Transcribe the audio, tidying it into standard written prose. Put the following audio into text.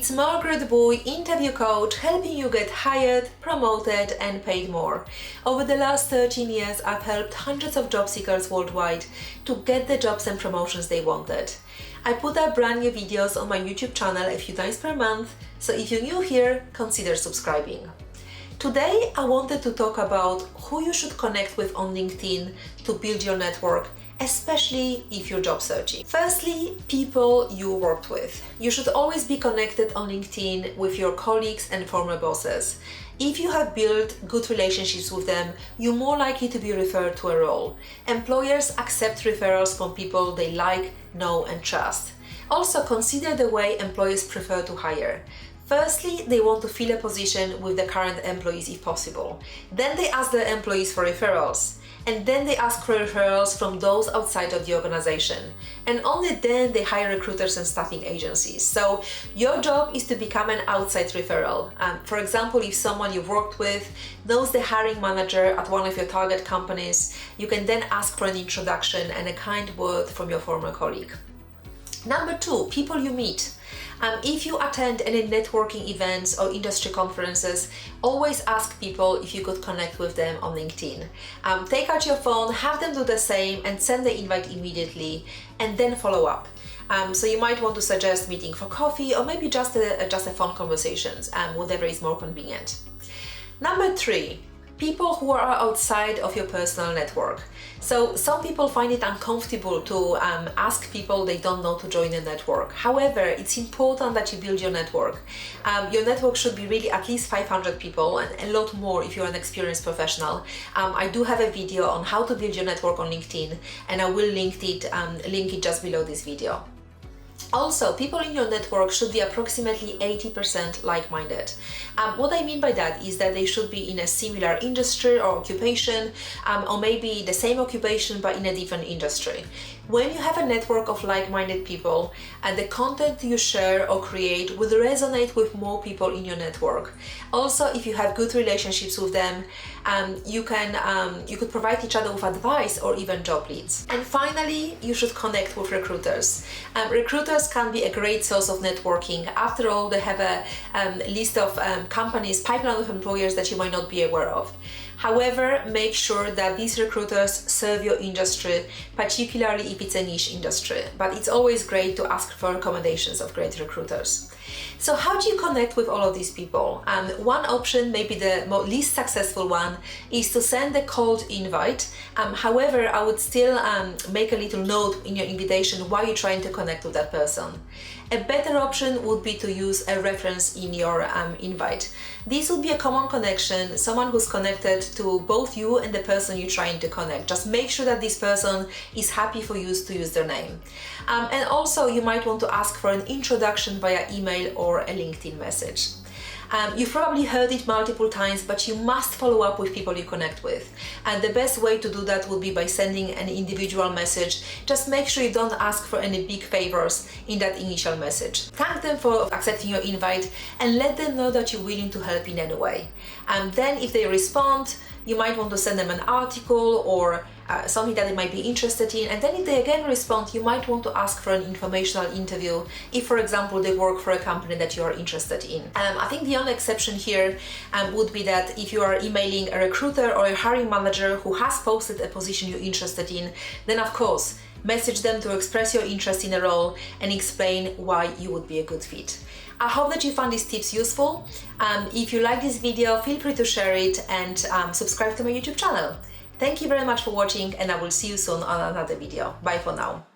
It's Margaret Boy, interview coach, helping you get hired, promoted and paid more. Over the last 13 years, I've helped hundreds of job seekers worldwide to get the jobs and promotions they wanted. I put up brand new videos on my YouTube channel a few times per month, so if you're new here, consider subscribing. Today, I wanted to talk about who you should connect with on LinkedIn to build your network, especially if you're job searching. Firstly, people you worked with. You should always be connected on LinkedIn with your colleagues and former bosses. If you have built good relationships with them, you're more likely to be referred to a role. Employers accept referrals from people they like, know and trust. Also, consider the way employers prefer to hire. Firstly, they want to fill a position with the current employees if possible. Then they ask their employees for referrals. And then they ask for referrals from those outside of the organization. And only then they hire recruiters and staffing agencies. So your job is to become an outside referral. For example, if someone you've worked with knows the hiring manager at one of your target companies, you can then ask for an introduction and a kind word from your former colleague. Number two, people you meet. If you attend any networking events or industry conferences, always ask people if you could connect with them on LinkedIn. Take out your phone, have them do the same and send the invite immediately and then follow up. So you might want to suggest meeting for coffee or maybe just a phone conversations, whatever is more convenient. Number three, people who are outside of your personal network. So some people find it uncomfortable to ask people they don't know to join a network. However, it's important that you build your network. Your network should be really at least 500 people and a lot more if you're an experienced professional. I do have a video on how to build your network on LinkedIn and I will link it just below this video. Also, people in your network should be approximately 80% like-minded. What I mean by that is that they should be in a similar industry or occupation, or maybe the same occupation but in a different industry. When you have a network of like-minded people, the content you share or create will resonate with more people in your network. Also, if you have good relationships with them, you could provide each other with advice or even job leads. And finally, you should connect with recruiters. Recruiters can be a great source of networking. After all, they have a list of companies, pipeline of employers that you might not be aware of. However, make sure that these recruiters serve your industry, particularly if it's a niche industry. But it's always great to ask for recommendations of great recruiters. So how do you connect with all of these people? One option, maybe the least successful one, is to send a cold invite. However, I would still make a little note in your invitation why you're trying to connect with that person. A better option would be to use a reference in your invite. This would be a common connection, someone who's connected to both you and the person you're trying to connect. Just make sure that this person is happy for you to use their name. And also you might want to ask for an introduction via email or a LinkedIn message. You've probably heard it multiple times, but you must follow up with people you connect with. And the best way to do that would be by sending an individual message. Just make sure you don't ask for any big favors in that initial message. Thank them for accepting your invite and let them know that you're willing to help in any way. And then if they respond, you might want to send them an article or something that they might be interested in, and then if they again respond, you might want to ask for an informational interview if, for example, they work for a company that you are interested in. I think the only exception here would be that if you are emailing a recruiter or a hiring manager who has posted a position you're interested in, then of course, message them to express your interest in a role and explain why you would be a good fit. I hope that you found these tips useful. If you like this video, feel free to share it and subscribe to my YouTube channel. Thank you very much for watching and I will see you soon on another video. Bye for now.